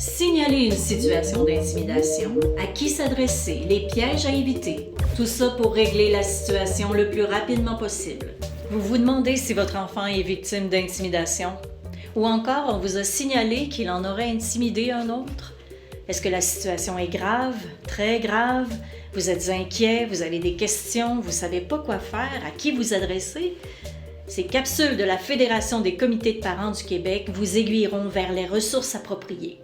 Signaler une situation d'intimidation, à qui s'adresser, les pièges à éviter, tout ça pour régler la situation le plus rapidement possible. Vous vous demandez si votre enfant est victime d'intimidation? Ou encore, on vous a signalé qu'il en aurait intimidé un autre? Est-ce que la situation est grave, très grave? Vous êtes inquiet, vous avez des questions, vous ne savez pas quoi faire, à qui vous adresser? Ces capsules de la Fédération des comités de parents du Québec vous aiguilleront vers les ressources appropriées.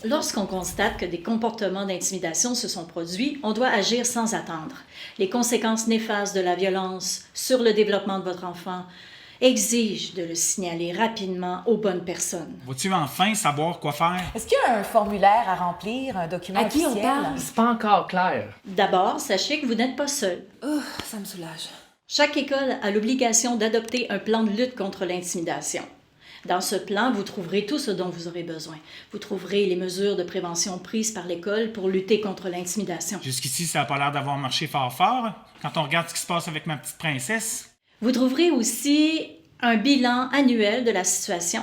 Lorsqu'on constate que des comportements d'intimidation se sont produits, on doit agir sans attendre. Les conséquences néfastes de la violence sur le développement de votre enfant exigent de le signaler rapidement aux bonnes personnes. Vas-tu enfin savoir quoi faire? Est-ce qu'il y a un formulaire à remplir, un document À qui on officiel? parle? C'est pas encore clair. D'abord, sachez que vous n'êtes pas seul. Oh, ça me soulage. Chaque école a l'obligation d'adopter un plan de lutte contre l'intimidation. Dans ce plan, vous trouverez tout ce dont vous aurez besoin. Vous trouverez les mesures de prévention prises par l'école pour lutter contre l'intimidation. Jusqu'ici, ça n'a pas l'air d'avoir marché fort, quand on regarde ce qui se passe avec ma petite princesse. Vous trouverez aussi un bilan annuel de la situation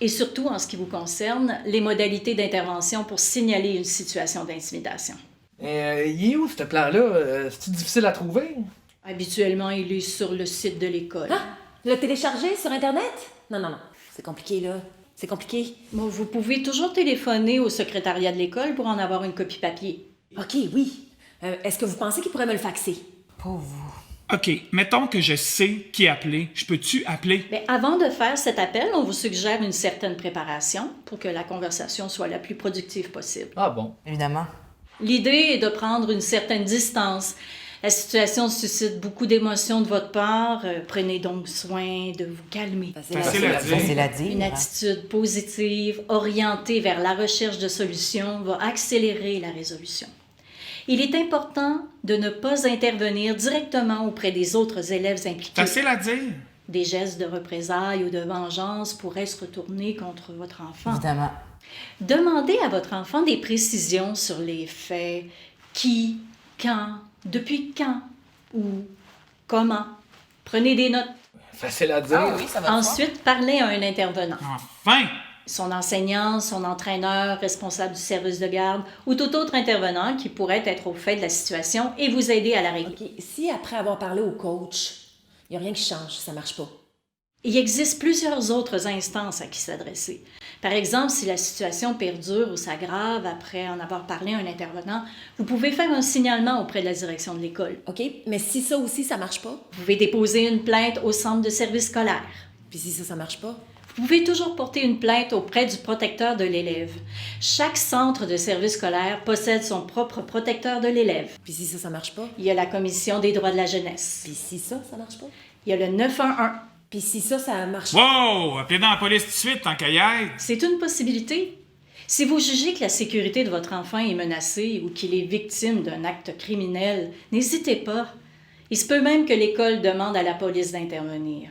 et surtout, en ce qui vous concerne, les modalités d'intervention pour signaler une situation d'intimidation. Il est où, ce plan-là? C'est-tu difficile à trouver? Habituellement, il est sur le site de l'école. Ah, le télécharger sur Internet? Non. C'est compliqué, là. C'est compliqué. Bon, vous pouvez toujours téléphoner au secrétariat de l'école pour en avoir une copie papier. OK, oui. Est-ce que vous pensez qu'il pourrait me le faxer? Pauvre vous. OK, mettons que je sais qui appeler. Je peux-tu appeler? Mais avant de faire cet appel, on vous suggère une certaine préparation pour que la conversation soit la plus productive possible. Ah bon? Évidemment. L'idée est de prendre une certaine distance. La situation suscite beaucoup d'émotions de votre part. Prenez donc soin de vous calmer. Facile à dire. Facile à dire. Une attitude positive, orientée vers la recherche de solutions, va accélérer la résolution. Il est important de ne pas intervenir directement auprès des autres élèves impliqués. Facile à dire. Des gestes de représailles ou de vengeance pourraient se retourner contre votre enfant. Évidemment. Demandez à votre enfant des précisions sur les faits. Qui, quand, depuis quand, où, comment. Prenez des notes. Facile à dire. Ah oui, ça va. Ensuite, parlez à un intervenant. Enfin! Son enseignant, son entraîneur, responsable du service de garde ou tout autre intervenant qui pourrait être au fait de la situation et vous aider à la régler. OK, si après avoir parlé au coach, il n'y a rien qui change, ça marche pas. Il existe plusieurs autres instances à qui s'adresser. Par exemple, si la situation perdure ou s'aggrave après en avoir parlé à un intervenant, vous pouvez faire un signalement auprès de la direction de l'école. OK, mais si ça aussi, ça marche pas, Vous pouvez déposer une plainte au centre de service scolaire. puis si ça marche pas, Vous pouvez toujours porter une plainte auprès du protecteur de l'élève. Chaque centre de service scolaire possède son propre protecteur de l'élève. puis si ça marche pas, Il y a la Commission des droits de la jeunesse. puis si ça marche pas, Il y a le 911. puis si ça marche pas. Wow! Appelez dans la police tout de suite, tant qu'à y être. C'est une possibilité. Si vous jugez que la sécurité de votre enfant est menacée ou qu'il est victime d'un acte criminel, n'hésitez pas. Il se peut même que l'école demande à la police d'intervenir.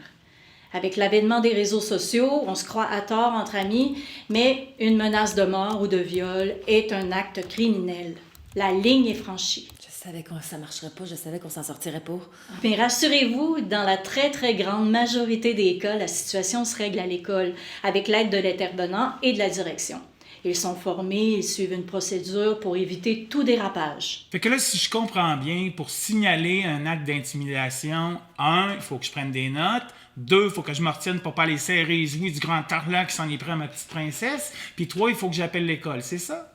Avec l'avènement des réseaux sociaux, on se croit à tort entre amis, mais une menace de mort ou de viol est un acte criminel. La ligne est franchie. Je savais que ça marcherait pas, je savais qu'on s'en sortirait pas. Mais rassurez-vous, dans la très, très grande majorité des cas, la situation se règle à l'école avec l'aide de l'intervenant et de la direction. Ils sont formés, ils suivent une procédure pour éviter tout dérapage. Fait que là, si je comprends bien, pour signaler un acte d'intimidation, 1, il faut que je prenne des notes. 2, il faut que je me retienne pour pas aller serrer les ouïes du grand tarlac qui s'en est pris à ma petite princesse. Puis 3, il faut que j'appelle l'école, c'est ça?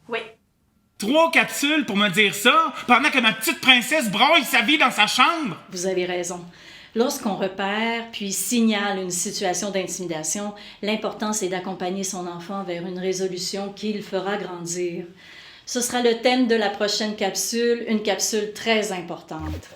Oui. 3 capsules pour me dire ça, pendant que ma petite princesse broye sa vie dans sa chambre? Vous avez raison. Lorsqu'on repère puis signale une situation d'intimidation, l'important c'est d'accompagner son enfant vers une résolution qui le fera grandir. Ce sera le thème de la prochaine capsule, une capsule très importante.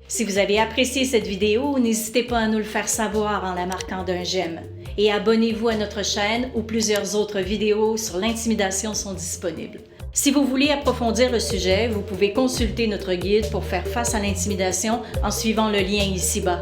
Si vous avez apprécié cette vidéo, n'hésitez pas à nous le faire savoir en la marquant d'un j'aime. Et abonnez-vous à notre chaîne où plusieurs autres vidéos sur l'intimidation sont disponibles. Si vous voulez approfondir le sujet, vous pouvez consulter notre guide pour faire face à l'intimidation en suivant le lien ici-bas.